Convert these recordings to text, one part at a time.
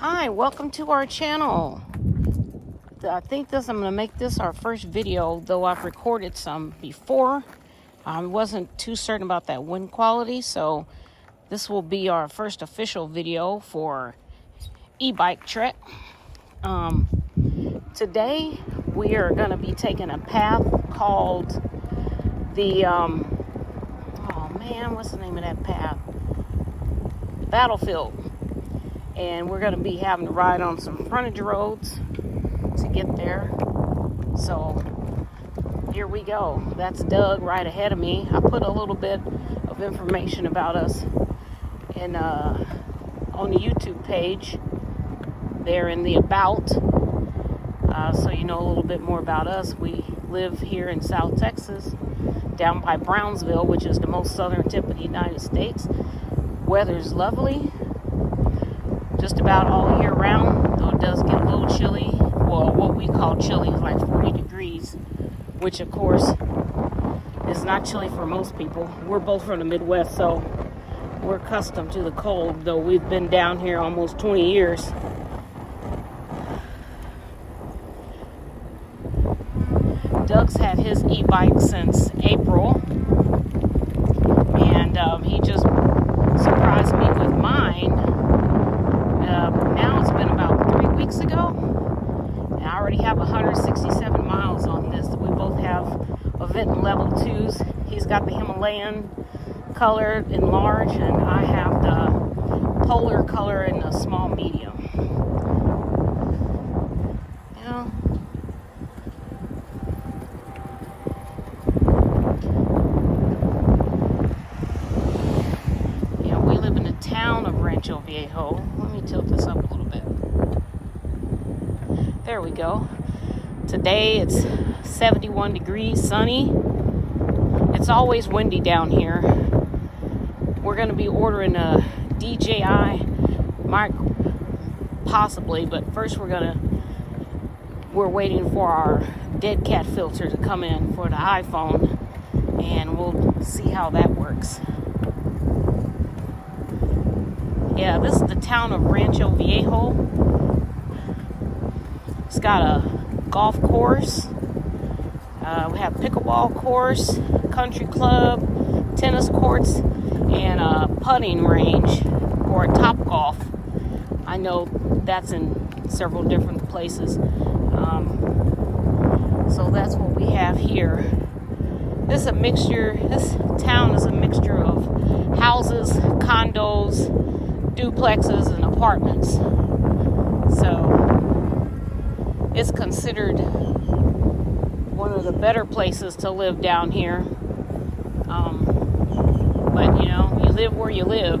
Hi, welcome to our channel. I think I'm going to make this our first video, though I've recorded some before. I wasn't too certain about that wind quality, so this will be our first official video for e-bike trek. Today we are going to be taking a path called the, what's the name of that path? Battlefield. And we're going to be having to ride on some frontage roads to get there. So here we go. That's Doug right ahead of me. I put a little bit of information about us in on the YouTube page there in the about, so you know a little bit more about us. We live here in South Texas, down by Brownsville, which is the most southern tip of the United States. Weather's lovely just about all year round, though it does get a little chilly. Well, what we call chilly is like 40 degrees, which of course is not chilly for most people. We're both from the Midwest, so we're accustomed to the cold, though we've been down here almost 20 years. Doug's had his e-bike since April, and he just surprised me with mine. Now it's been about 3 weeks ago, and I already have 167 miles on this. We both have Aventon Level 2's. He's got the Himalayan color in large, and I have the polar color in a small medium. We live in the town of Rancho Viejo. Let me tilt this up a little bit. There we go. Today it's 71 degrees, sunny. It's always windy down here. We're going to be ordering a DJI mic, possibly, but first we're waiting for our dead cat filter to come in for the iPhone, and we'll see how that works. Yeah, this is the town of Rancho Viejo. It's got a golf course. We have pickleball course, country club, tennis courts, and a putting range or a top golf. I know that's in several different places. So that's what we have here. This town is a mixture of houses, condos, duplexes, and apartments. So it's considered one of the better places to live down here. But you live where you live.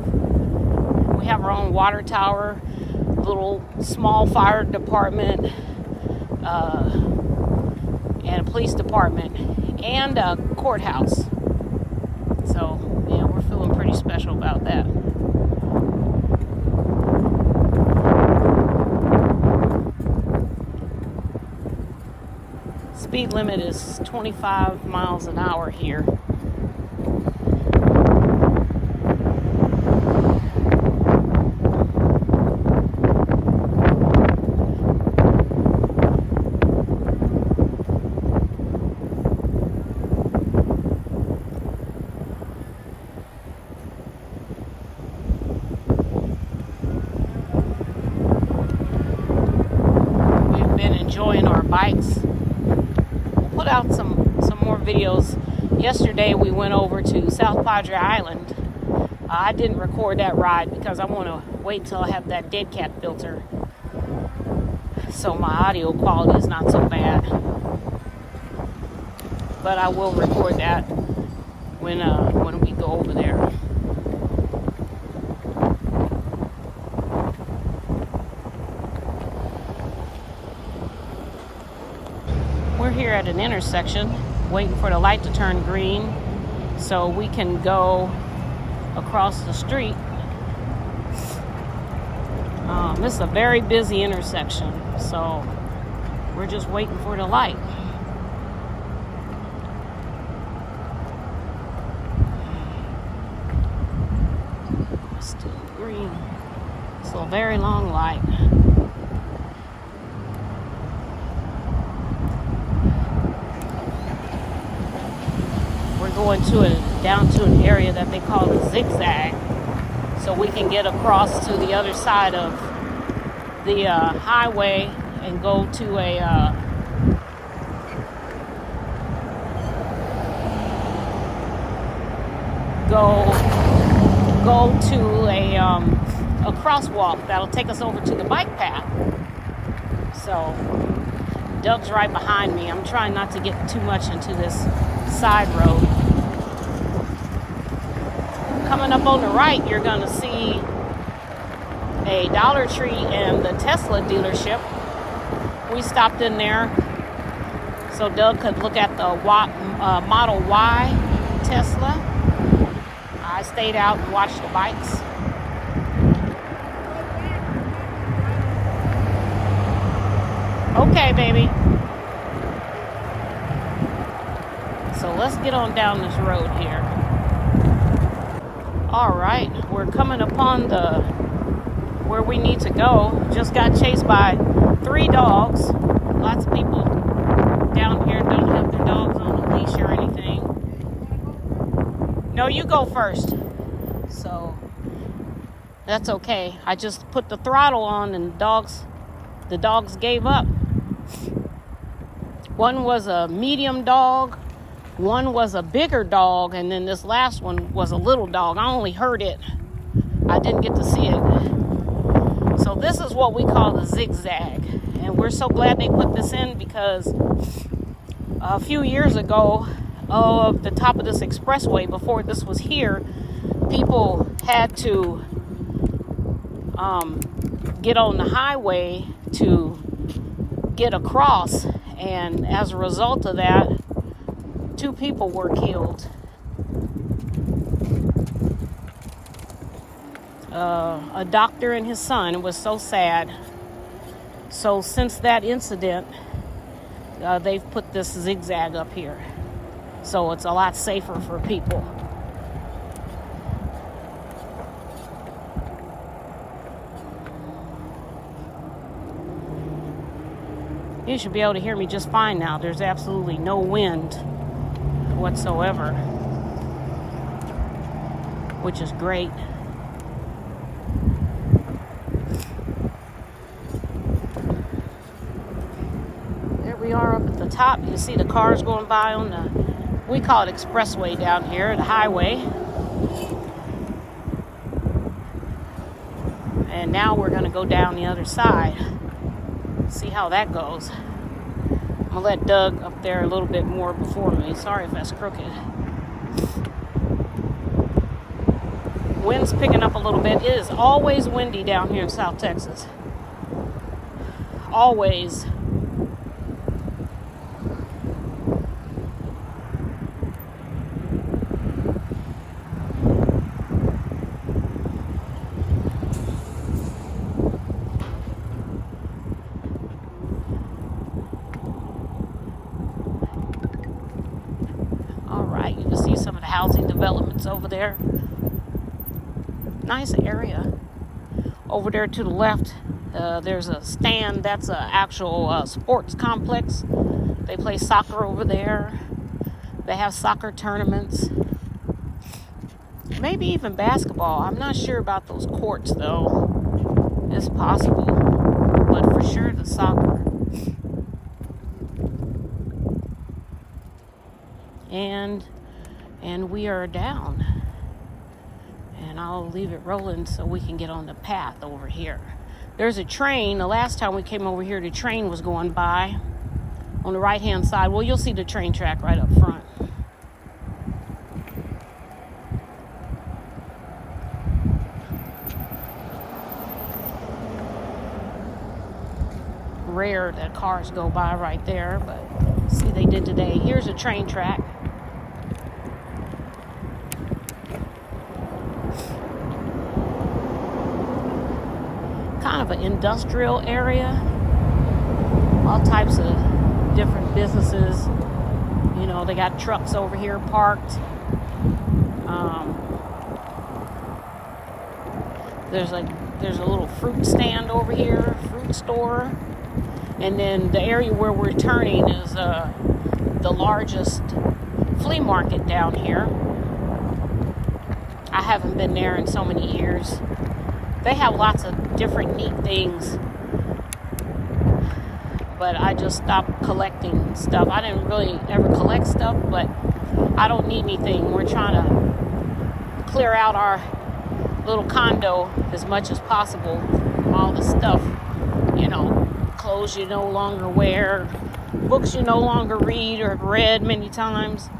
We have our own water tower, little small fire department, and a police department, and a courthouse. So we're feeling pretty special about that. Speed limit is 25 miles an hour here. We've been enjoying our bikes. Put out some more videos. Yesterday we went over to South Padre Island. I didn't record that ride because I want to wait till I have that dead cat filter, so my audio quality is not so bad. But I will record that when we go over there. We're here at an intersection waiting for the light to turn green so we can go across the street. This is a very busy intersection, so we're just waiting for the light. Still green. So a very long light. We're going down to an area that they call the zigzag, so we can get across to the other side of the highway and go to a a crosswalk that'll take us over to the bike path. So Doug's right behind me. I'm trying not to get too much into this side road. Coming up on the right, you're going to see a Dollar Tree and the Tesla dealership. We stopped in there so Doug could look at the Model Y Tesla. I stayed out and watched the bikes. Okay, baby. So let's get on down this road here. All right, we're coming upon where we need to go. Just got chased by 3 dogs. Lots of people down here don't have their dogs on a leash or anything. No, you go first. So that's okay. I just put the throttle on and the dogs gave up. One was a medium dog, one was a bigger dog, and then this last one was a little dog. I only heard it. I didn't get to see it. So this is what we call the zigzag. And we're so glad they put this in because a few years ago, the top of this expressway, before this was here, people had to get on the highway to get across, and as a result of that, 2 people were killed. A doctor and his son. It was so sad. So since that incident, they've put this zigzag up here, so it's a lot safer for people. You should be able to hear me just fine now. There's absolutely no wind whatsoever, which is great. There we are up at the top. You can see the cars going by on we call it expressway down here, the highway. And now we're going to go down the other side. See how that goes. I'm gonna let Doug up there a little bit more before me. Sorry if that's crooked. Wind's picking up a little bit. It is always windy down here in South Texas. Always. You can see some of the housing developments over there. Nice area. Over there to the left, there's a stand. That's an actual sports complex. They play soccer over there. They have soccer tournaments. Maybe even basketball. I'm not sure about those courts, though. It's possible. But for sure, the soccer. And we are down. And I'll leave it rolling so we can get on the path over here. There's a train. The last time we came over here, the train was going by on the right-hand side. Well, you'll see the train track right up front. Rare that cars go by right there, but see, they did today. Here's a train track. Kind of an industrial area. All types of different businesses. You know, they got trucks over here parked. There's a There's a little fruit stand over here, fruit store. And then the area where we're turning is the largest flea market down here. I haven't been there in so many years. They have lots of different neat things, but I just stopped collecting stuff. I didn't really ever collect stuff, but I don't need anything. We're trying to clear out our little condo as much as possible. All the stuff, clothes you no longer wear, books you no longer read or have read many times,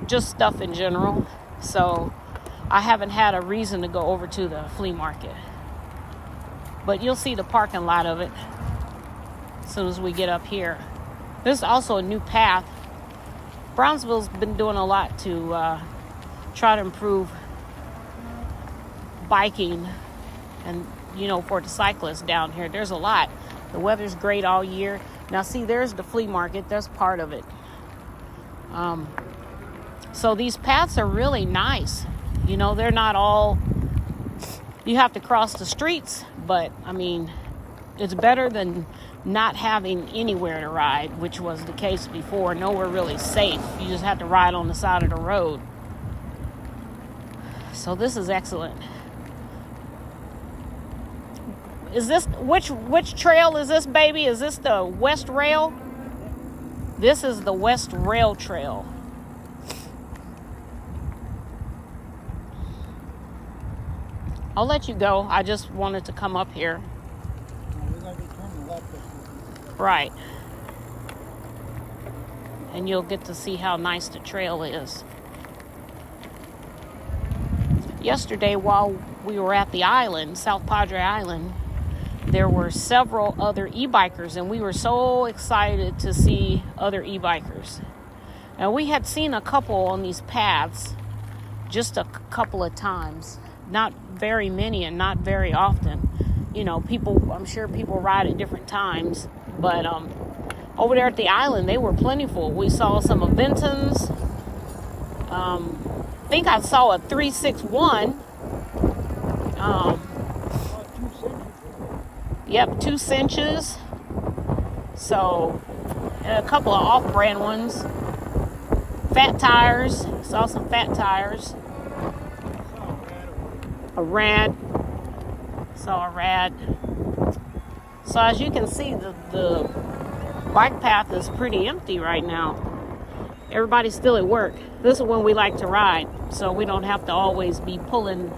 just stuff in general. So I haven't had a reason to go over to the flea market, but you'll see the parking lot of it as soon as we get up here. This is also a new path. Brownsville's been doing a lot to try to improve biking and for the cyclists down here. There's a lot. The weather's great all year. Now see, there's the flea market. That's part of it. So these paths are really nice. They're not all, you have to cross the streets, but it's better than not having anywhere to ride, which was the case before. Nowhere really safe. You just have to ride on the side of the road. So this is excellent. Is this, which trail is this, baby? Is this the West Rail? This is the West Rail Trail. I'll let you go. I just wanted to come up here. Right. And you'll get to see how nice the trail is. Yesterday, while we were at the island, South Padre Island, there were several other e-bikers, and we were so excited to see other e-bikers. And we had seen a couple on these paths just a couple of times. Not very many and not very often. I'm sure people ride at different times, but over there at the island, they were plentiful. We saw some Aventons. I think I saw a 361. Yep, 2 cinches. So, and a couple of off-brand ones. Fat tires. Saw some fat tires. A rad. Saw a rad. So as you can see, the bike path is pretty empty right now. Everybody's still at work. This is when we like to ride, so we don't have to always be pulling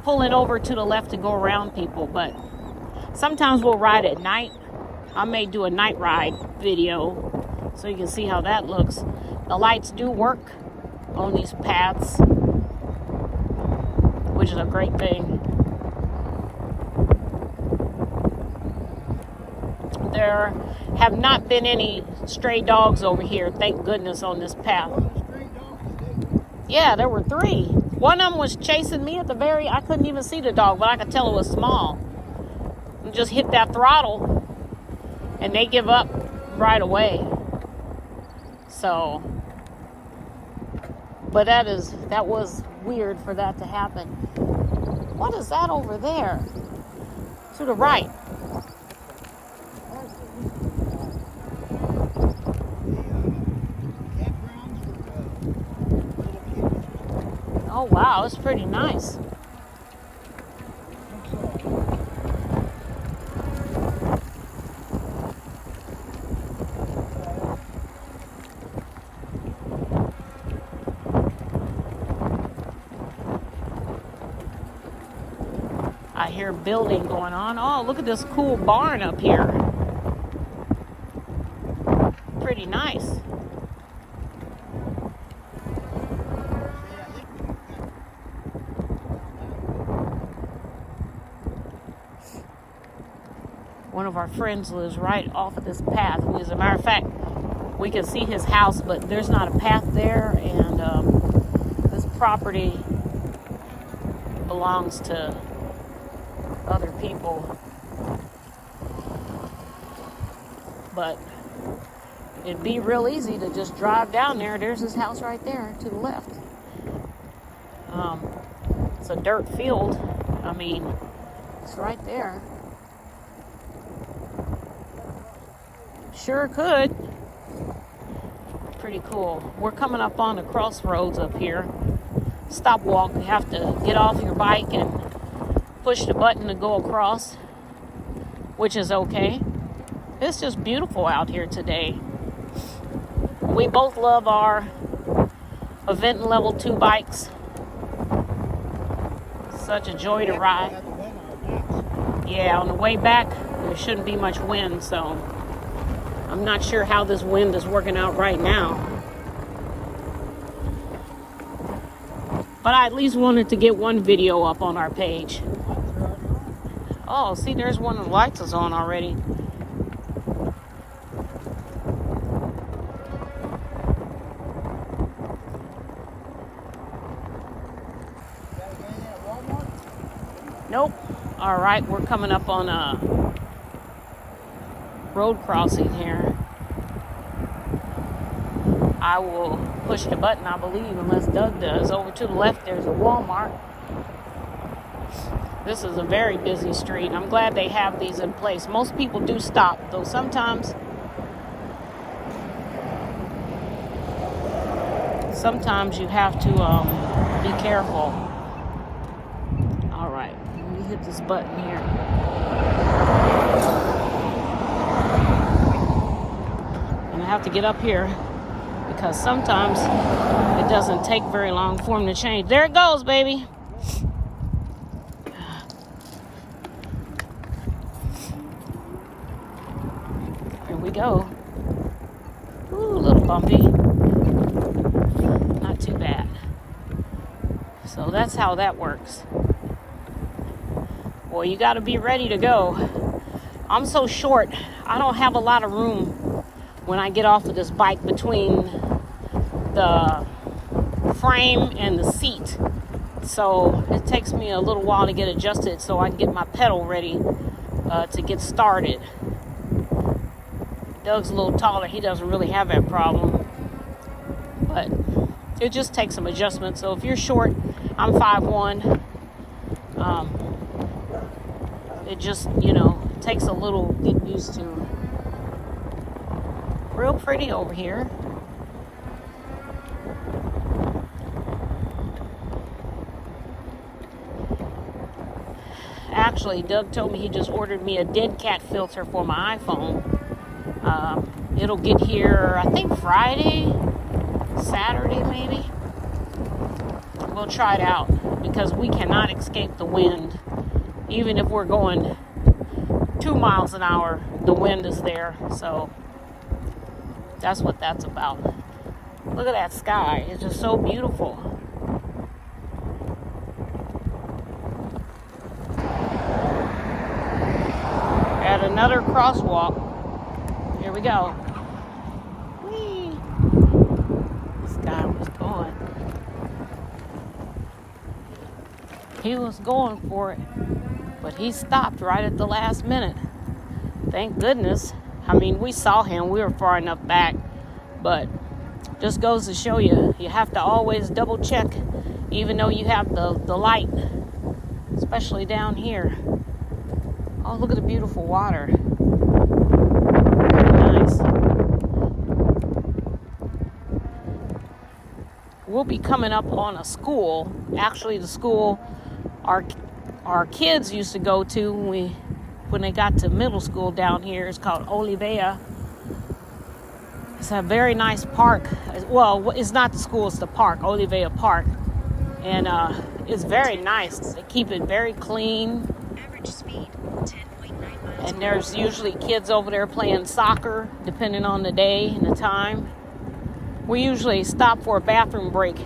over to the left to go around people. But sometimes we'll ride at night. I may do a night ride video so you can see how that looks. The lights do work on these paths, which is a great thing. There have not been any stray dogs over here, thank goodness, on this path. Yeah, there were 3. One of them was chasing me I couldn't even see the dog, but I could tell it was small. And just hit that throttle, and they give up right away. So, but that was weird for that to happen. What is that over there? To the right. Oh wow, it's pretty nice. I hear building going on. Oh, look at this cool barn up here. Pretty nice. One of our friends lives right off of this path. As a matter of fact, we can see his house, but there's not a path there, and this property belongs to other people. But it'd be real easy to just drive down there. There's his house right there to the left. It's a dirt field. bikes right there. Sure could. Pretty cool. We're coming up on the crossroads up here. Stop walk. You have to get off your bike and push the button to go across, which is okay. It's just beautiful out here today. We both love our Aventon Level 2 bikes. Such a joy to ride. Yeah, on the way back, there shouldn't be much wind, so I'm not sure how this wind is working out right now. But I at least wanted to get one video up on our page. Oh, see, there's one of the lights is on already. Nope. All right, we're coming up on a road crossing here. I will push the button, I believe, unless Doug does. Over to the left, there's a Walmart. This is a very busy street. I'm glad they have these in place. Most people do stop, though sometimes you have to be careful. All right, let me hit this button here. And I have to get up here because sometimes it doesn't take very long for them to change. There it goes, baby. Here we go. Ooh, a little bumpy. Not too bad. So that's how that works. Well, you got to be ready to go. I'm so short, I don't have a lot of room when I get off of this bike between the frame and the seat. So it takes me a little while to get adjusted so I can get my pedal ready to get started. Doug's a little taller. He doesn't really have that problem. But it just takes some adjustment. So if you're short, I'm 5'1". It just, takes a little get used to. Real pretty over here. Actually, Doug told me he just ordered me a dead cat filter for my iPhone. It'll get here, I think, Friday, Saturday maybe. We'll try it out because we cannot escape the wind. Even if we're going 2 miles an hour, the wind is there. So that's what that's about. Look at that sky. It's just so beautiful. At another crosswalk. Here we go. Whee! This guy was going. He was going for it, but he stopped right at the last minute. Thank goodness. I mean, we saw him. We were far enough back, but just goes to show you, you have to always double check, even though you have the light, especially down here. Oh, look at the beautiful water. Very nice. We'll be coming up on a school. Actually, the school our kids used to go to when they got to middle school down here. It's called Olivea. It's a very nice park. Well, it's not the school, it's the park, Olivea Park. And it's very nice. They keep it very clean. Average speed, 10.9 miles. And there's usually kids over there playing soccer, depending on the day and the time. We usually stop for a bathroom break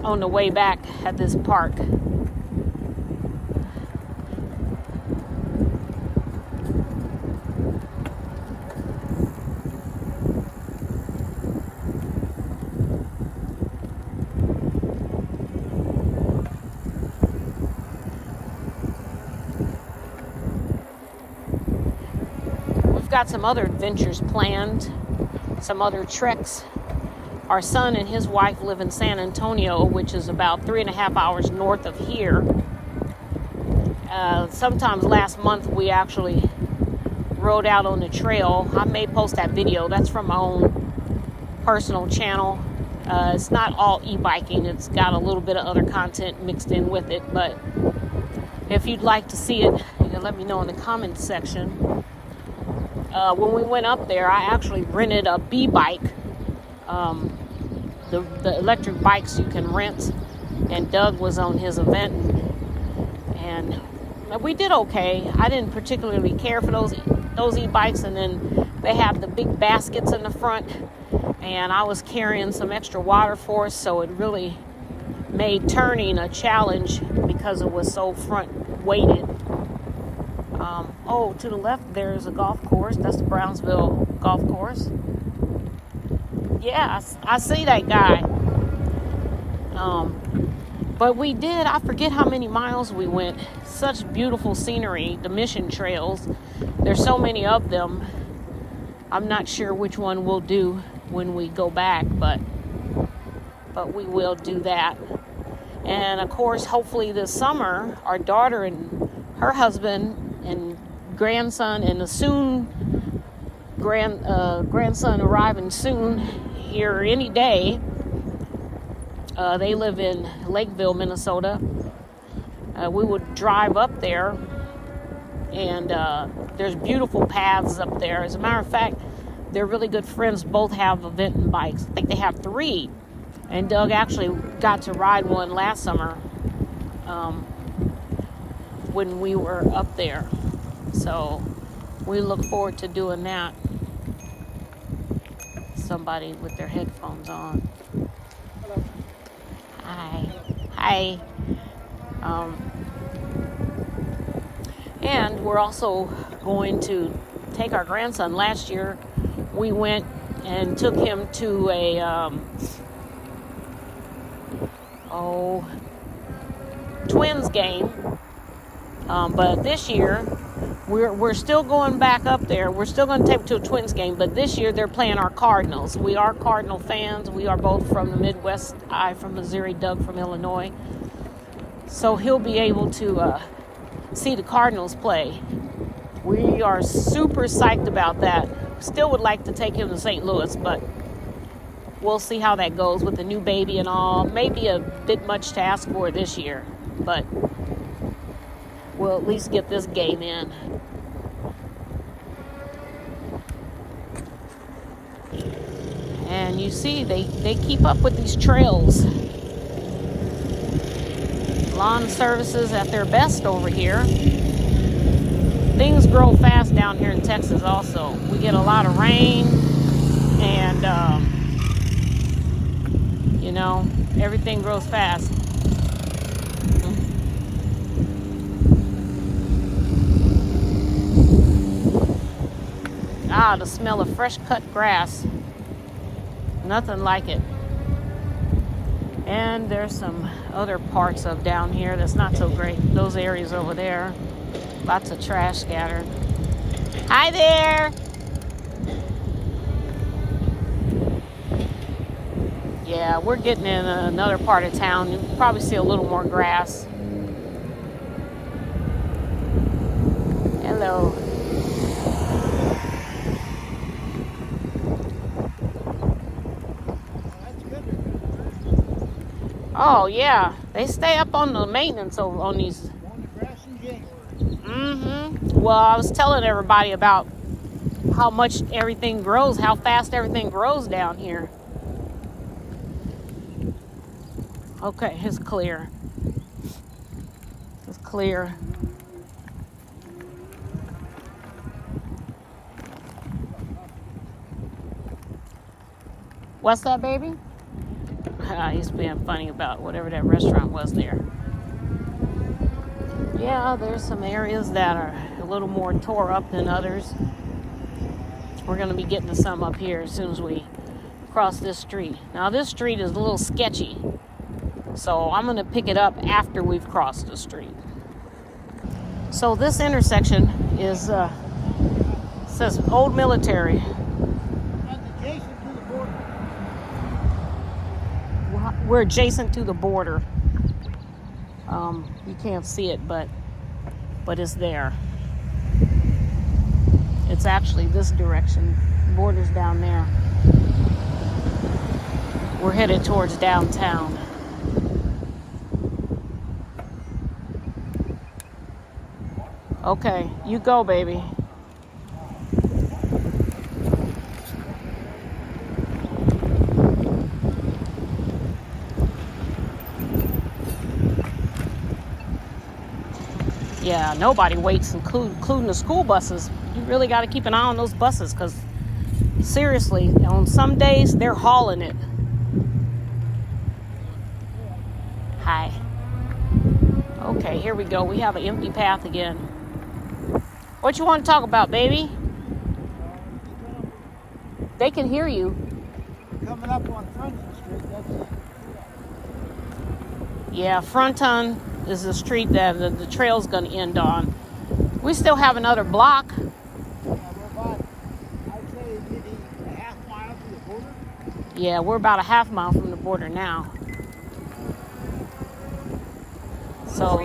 on the way back at this park. We've got some other adventures planned, some other treks. Our son and his wife live in San Antonio, which is about 3.5 hours north of here. Sometimes last month we actually rode out on the trail. I may post that video. That's from my own personal channel. It's not all e-biking. It's got a little bit of other content mixed in with it. But if you'd like to see it, you can let me know in the comments section. When we went up there, I actually rented a B-bike. The electric bikes you can rent. And Doug was on his Aventon. And we did okay. I didn't particularly care for those e-bikes. And then they have the big baskets in the front. And I was carrying some extra water for us, so it really made turning a challenge because it was so front weighted. Oh, to the left there's a golf course. That's the Brownsville golf course. Yeah, I see that guy. But we did, I forget how many miles we went. Such beautiful scenery, the mission trails. There's so many of them. I'm not sure which one we'll do when we go back, but we will do that. And of course, hopefully this summer, our daughter and her husband and grandson, and the soon grandson arriving soon here any day. They live in Lakeville, Minnesota. We would drive up there, and there's beautiful paths up there. As a matter of fact, they're really good friends. Both have Aventon bikes. I think they have 3. And Doug actually got to ride one last summer when we were up there. So we look forward to doing that. Somebody with their headphones on. Hello. Hi. And we're also going to take our grandson. Last year we went and took him to a 2's game. But this year we're still going back up there. We're still going to take him to a 2's game, but this year they're playing our Cardinals. We are Cardinal fans. We are both from the Midwest. I from Missouri, Doug from Illinois. So he'll be able to see the Cardinals play. We are super psyched about that. Still would like to take him to St. Louis, but we'll see how that goes with the new baby and all. Maybe a bit much to ask for this year, but we'll at least get this game in. And you see, they keep up with these trails. Lawn services at their best over here. Things grow fast down here in Texas also. We get a lot of rain, and everything grows fast. The smell of fresh cut grass. Nothing like it. And there's some other parts of down here that's not so great. Those areas over there. Lots of trash scattered. Hi there! Yeah, we're getting in another part of town. You'll probably see a little more grass. Hello. Oh yeah, they stay up on the maintenance over on these. On the grass in January. Well, I was telling everybody about how much everything grows, how fast everything grows down here. Okay, it's clear. It's clear. What's that, baby? He's being funny about whatever that restaurant was there. Yeah, there's some areas that are a little more tore up than others. We're going to be getting to some up here as soon as we cross this street. Now, this street is a little sketchy, so I'm going to pick it up after we've crossed the street. So this intersection is says Old Military. We're adjacent to the border. We're adjacent to the border. You can't see it, but but it's there. It's actually this direction. Border's down there. We're headed towards downtown. Okay, you go, baby. Yeah, nobody waits, including the school buses. You really got to keep an eye on those buses because, seriously, on some days, they're hauling it. Hi. Okay, here we go. We have an empty path again. What you want to talk about, baby? They can hear you. Coming up on Fronton Street, that's Yeah, Fronton is the street that the trail's going to end on. We still have another block. we're about, I'd say, maybe a half mile from the border. Yeah, we're about a half mile from the border now. So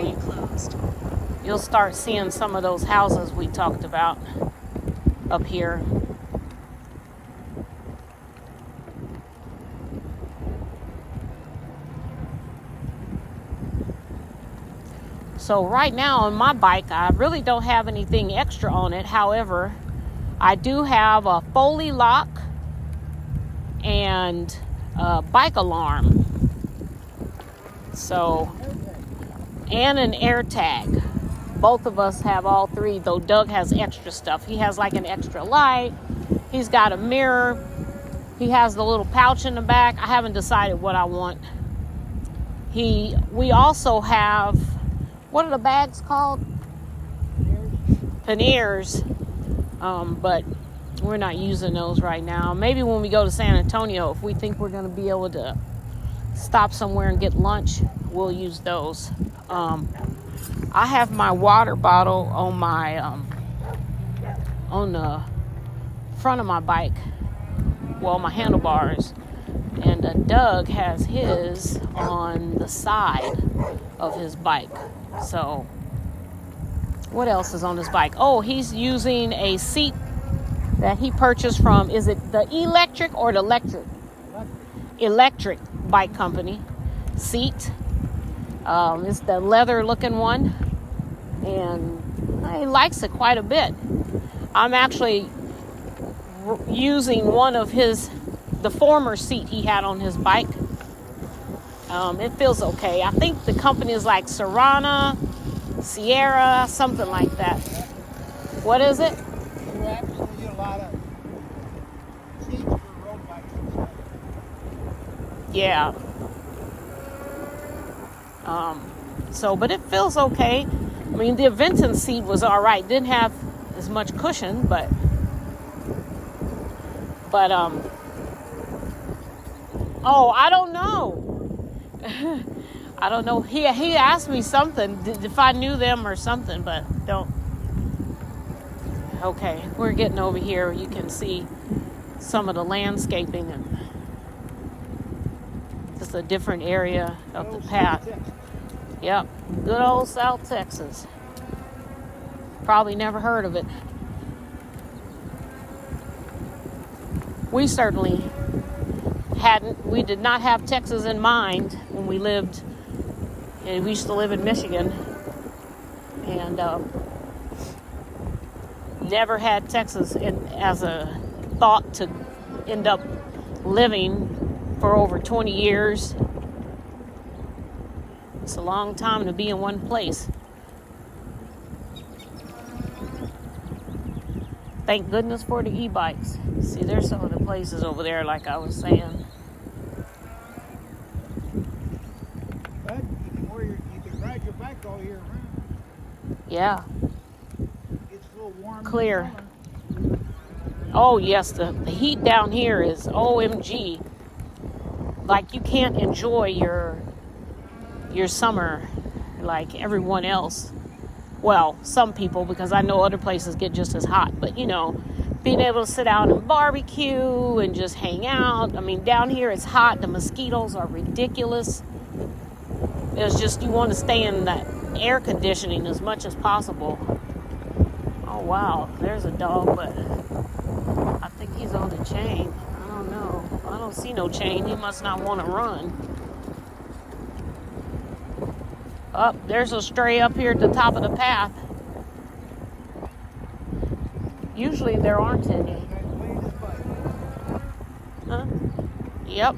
you'll start seeing some of those houses we talked about up here. So right now on my bike, I really don't have anything extra on it. However, I do have a Foley lock and a bike alarm. So, and an air tag. Both of us have all three, though Doug has extra stuff. He has like an extra light. He's got a mirror. He has the little pouch in the back. I haven't decided what I want. We also have, what are the bags called? Panniers. But we're not using those right now. Maybe when we go to San Antonio, if we think we're going to be able to stop somewhere and get lunch, we'll use those. I have my water bottle on my on the front of my bike, well, my handlebars, and Doug has his on the side of his bike. So what else is on this bike? Oh, he's using a seat that he purchased from, is it the electric or the electric? Electric bike company seat. It's the leather looking one, and he likes it quite a bit. I'm actually using one of the former seat he had on his bike. It feels okay. I think the company is like Sierra, something like that. What is it? You actually get a lot of seats for road bikes and stuff. Yeah. But it feels okay. I mean, the Aventon seat was all right. Didn't have as much cushion, but oh, I don't know. I don't know. He asked me something, if I knew them or something, but don't. Okay, we're getting over here. You can see some of the landscaping, and just a different area of the path. Yep, good old South Texas. Probably never heard of it. We certainly hadn't. We did not have Texas in mind when we lived, and we used to live in Michigan, and never had Texas as a thought to end up living for over 20 years. It's a long time to be in one place. Thank goodness for the e-bikes. See, there's some of the places over there, like I was saying. But you can ride your bike all year round. Yeah. It's a little warm. Clear. Oh, yes, the heat down here is OMG. Like, you can't enjoy your summer like everyone else. Well, some people, because I know other places get just as hot. But, being able to sit out and barbecue and just hang out. I mean, down here it's hot. The mosquitoes are ridiculous. It's just, you want to stay in air conditioning as much as possible. Oh wow, there's a dog, but I think he's on the chain. I don't know. I don't see no chain. He must not want to run. Up, there's a stray up here at the top of the path. Usually there aren't any. Huh? Yep.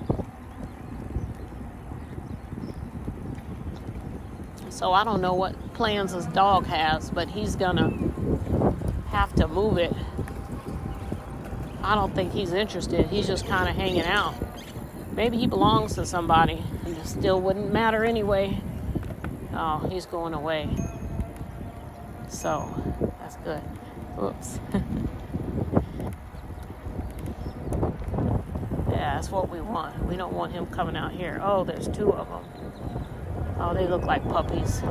So I don't know what plans this dog has, but he's gonna have to move it. I don't think he's interested. He's just kind of hanging out. Maybe he belongs to somebody, and it still wouldn't matter anyway. Oh, he's going away. So that's good. Oops. Yeah, that's what we want. We don't want him coming out here. Oh, there's two of them. Oh, they look like puppies.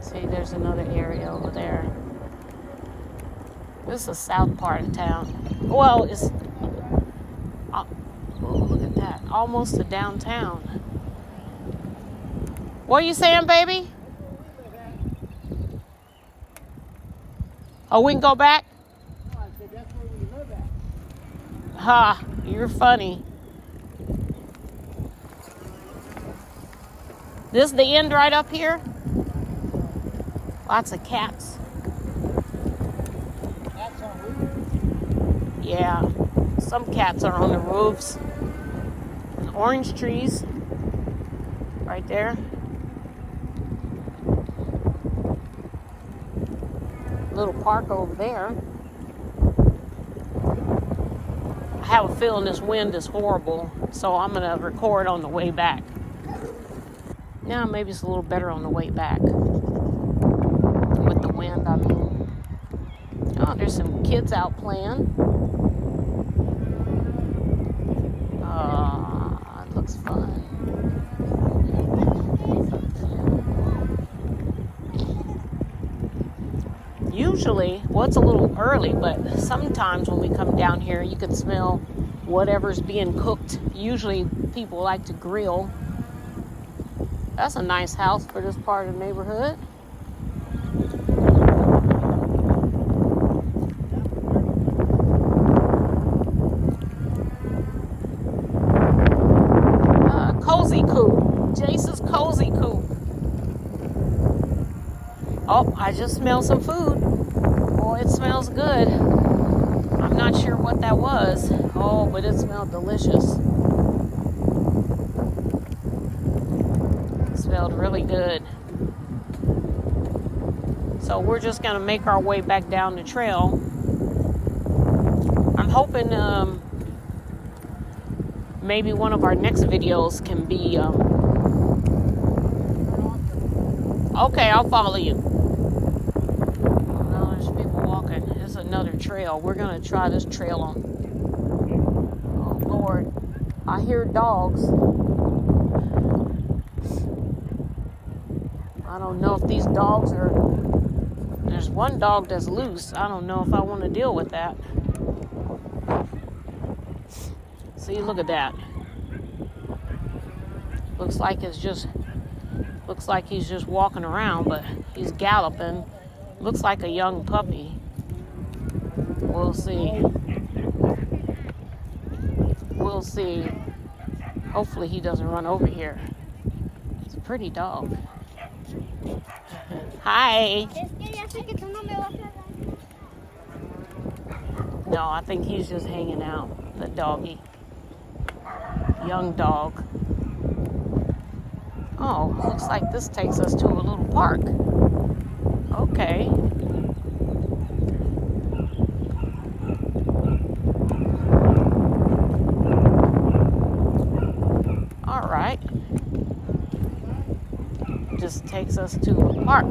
See, there's another area over there. This is the south part of town. Well, it's... oh, look at that. Almost to downtown. What are you saying, baby? Oh, we can go back? No, I said that's where we live at. Ha, you're funny. This is the end right up here? Lots of cats. That's on roof. Yeah, some cats are on the roofs. And orange trees right there. Little park over there. I have a feeling this wind is horrible, so I'm gonna record on the way back. Now maybe it's a little better on the way back. With the wind, I mean. Oh, there's some kids out playing. Oh, it looks fun. Usually, well, it's a little early, but sometimes when we come down here, you can smell whatever's being cooked. Usually, people like to grill. That's a nice house for this part of the neighborhood. Cozy Coop. Jace's Cozy Coop. Oh, I just smelled some food. Oh, it smells good. I'm not sure what that was. Oh, but it smelled delicious. It smelled really good. So we're just going to make our way back down the trail. I'm hoping maybe one of our next videos can be... Okay, I'll follow you. No, there's people walking. There's another trail. We're going to try this trail on. Oh, Lord. I hear dogs. I don't know if these dogs are... There's one dog that's loose. I don't know if I want to deal with that. See, look at that. Looks like he's just walking around, but he's galloping. Looks like a young puppy. We'll see. We'll see. Hopefully he doesn't run over here. It's a pretty dog. Hi. No, I think he's just hanging out. The doggy. Young dog. Oh, looks like this takes us to a little park. Okay. All right. Just takes us to a park.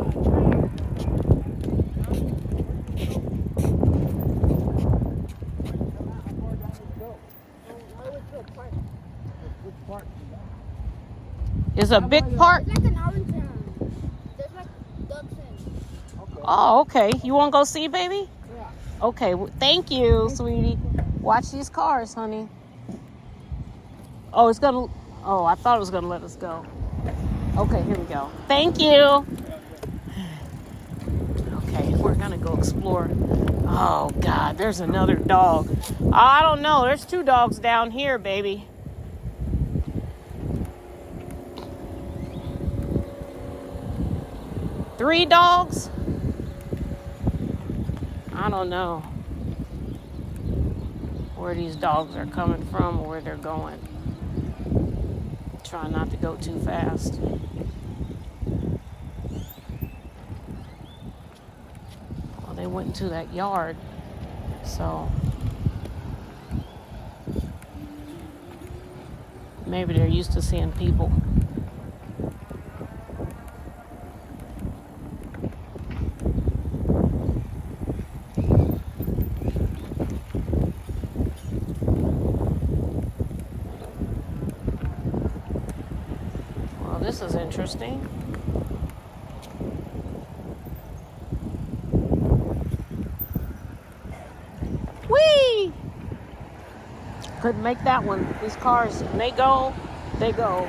It's a big park. It's like an Aventon. There's like ducks in. Okay. Oh, okay. You want to go see, baby? Yeah. Okay. Thank you, sweetie. Watch these cars, honey. Oh, it's gonna. Oh, I thought it was gonna let us go. Okay, here we go. Thank you. Okay, we're gonna go explore. Oh God, there's another dog. I don't know. There's 2 dogs down here, baby. Three dogs? I don't know where these dogs are coming from or where they're going. Try not to go too fast. Well, they went into that yard, so maybe they're used to seeing people. Well, this is interesting. Whee! Couldn't make that one. These cars, they go, they go.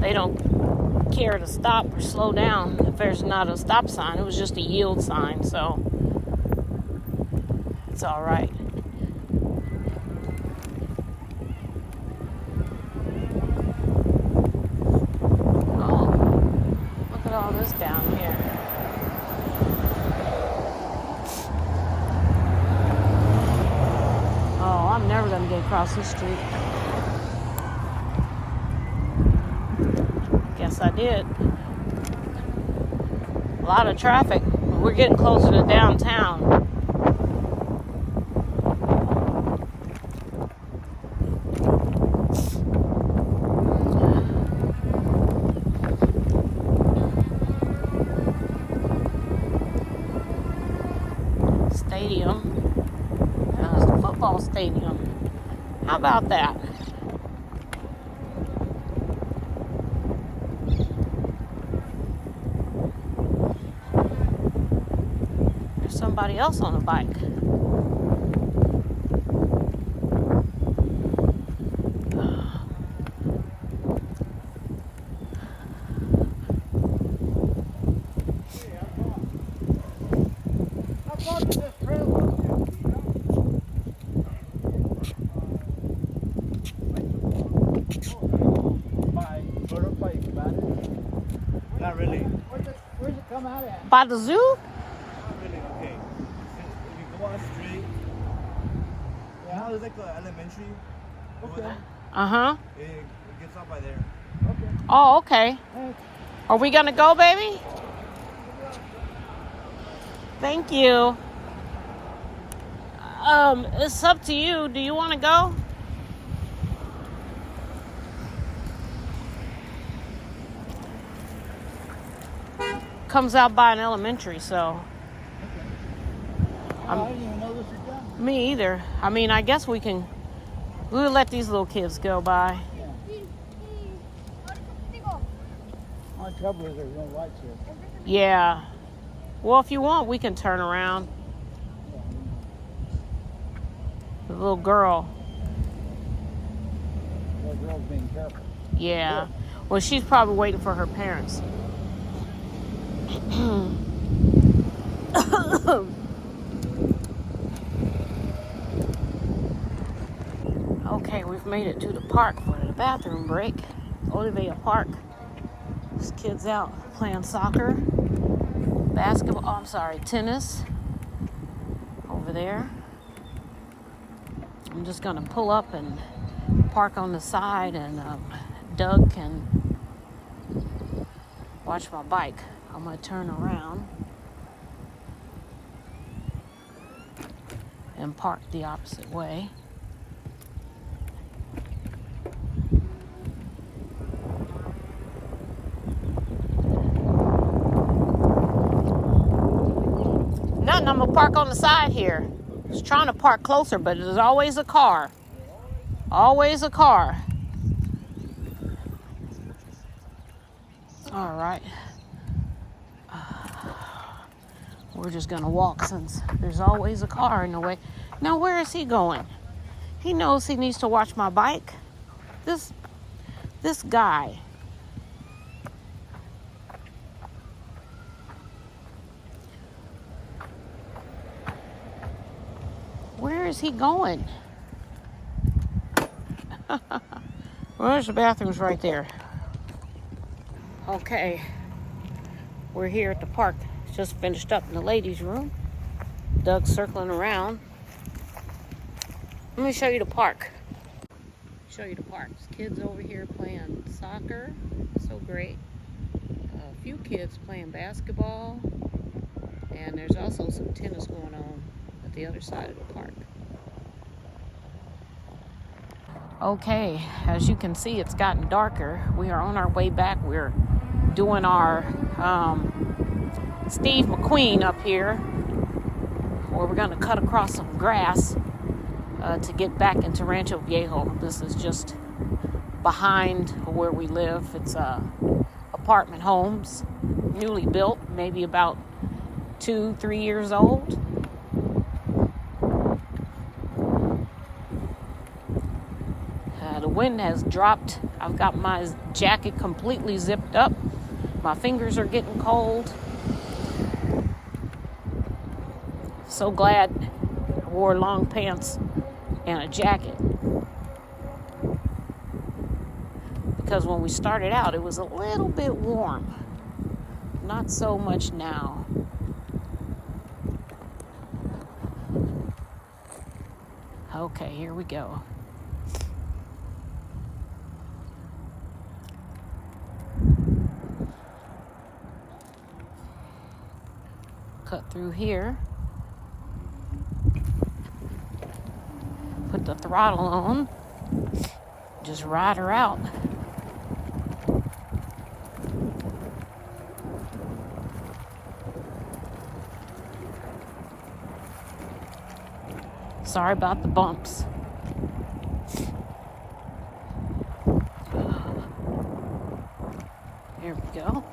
They don't care to stop or slow down if there's not a stop sign. It was just a yield sign, so it's all right. Oh, look at all this down here. Oh, I'm never gonna get across this street. Guess I did. A lot of traffic. We're getting closer to downtown. Stadium. It's the football stadium. How about that? Somebody else on a bike. How far does this trail go? By motorbike battery? Not really. Where's it come out at? By the zoo? Not really, okay. If you go on straight, yeah, there's like an elementary over there. Uh-huh. It gets off by there. Okay. Oh, okay. Thanks. Are we gonna go, baby? Thank you. It's up to you. Do you want to go? Comes out by an elementary, so. I didn't even know this was done. Me either. I mean, I guess we'll let these little kids go by. My trouble is there's no lights here. Yeah. Well, if you want, we can turn around. The little girl. The girl's being careful. Yeah. Well, she's probably waiting for her parents. Okay, we've made it to the park for the bathroom break. Olivia Park. There's kids out playing soccer, basketball, tennis over there. I'm just gonna pull up and park on the side, and Doug can watch my bike. I'm gonna turn around and park the opposite way. Nothing, I'm gonna park on the side here. I was trying to park closer, but there's always a car. Always a car. All right. We're just gonna walk since there's always a car in the way. Now, where is he going? He knows he needs to watch my bike. This guy. Where is he going? Well, there's the bathrooms right there. Okay, we're here at the park. Just finished up in the ladies' room. Doug's circling around. Let me show you the park. Show you the park. There's kids over here playing soccer. So great. A few kids playing basketball. And there's also some tennis going on at the other side of the park. Okay, as you can see, it's gotten darker. We are on our way back. We're doing our Steve McQueen up here, where we're going to cut across some grass to get back into Rancho Viejo. This is just behind where we live. It's apartment homes, newly built, maybe about 2-3 years old. The wind has dropped. I've got my jacket completely zipped up. My fingers are getting cold. So glad I wore long pants and a jacket. Because when we started out, it was a little bit warm. Not so much now. Okay, here we go. Cut through here. Put the throttle on. Just ride her out. Sorry about the bumps. Here we go.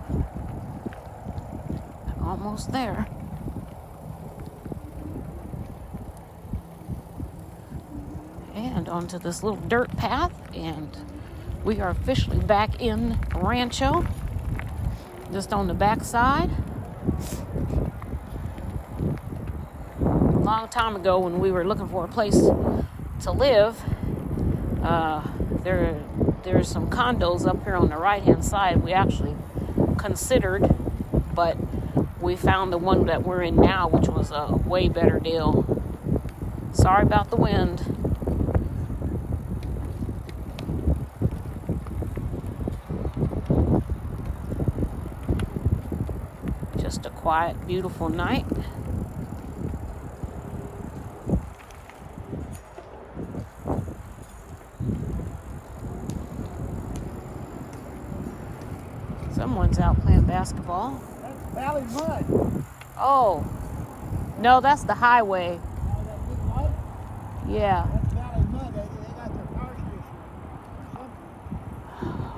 Almost there. And onto this little dirt path, and we are officially back in Rancho, just on the back side. A long time ago, when we were looking for a place to live, there's some condos up here on the right hand side we actually considered, but we found the one that we're in now, which was a way better deal. Sorry about the wind. Just a quiet, beautiful night. Someone's out playing basketball. That's Valley Mud. Oh, no, that's the highway. Oh, that big mud? Yeah. That's Valley Mud. They got their power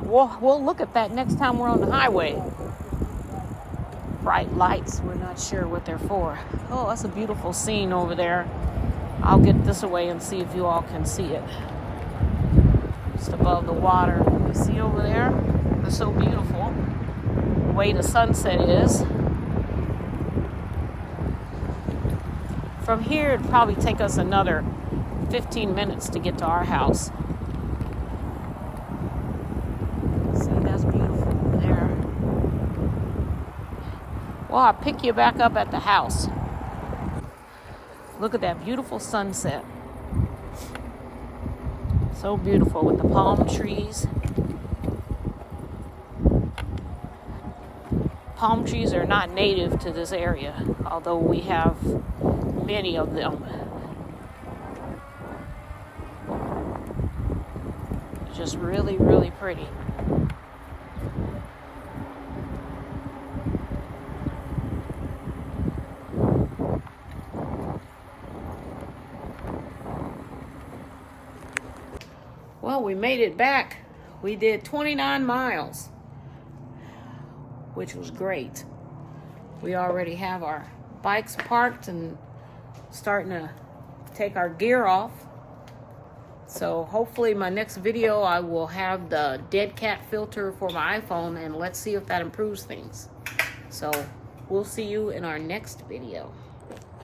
station. We'll look at that next time we're on the highway. Bright lights, we're not sure what they're for. Oh, that's a beautiful scene over there. I'll get this away and see if you all can see it. Just above the water. You see over there? It's so beautiful. The way the sunset is. From here, it'd probably take us another 15 minutes to get to our house. See, that's beautiful over there. Well, I'll pick you back up at the house. Look at that beautiful sunset. So beautiful with the palm trees. Palm trees are not native to this area, although we have many of them. Just really, really pretty. Well, we made it back. We did 29 miles, which was great. We already have our bikes parked and starting to take our gear off. So hopefully my next video I will have the dead cat filter for my iPhone, and let's see if that improves things. So we'll see you in our next video.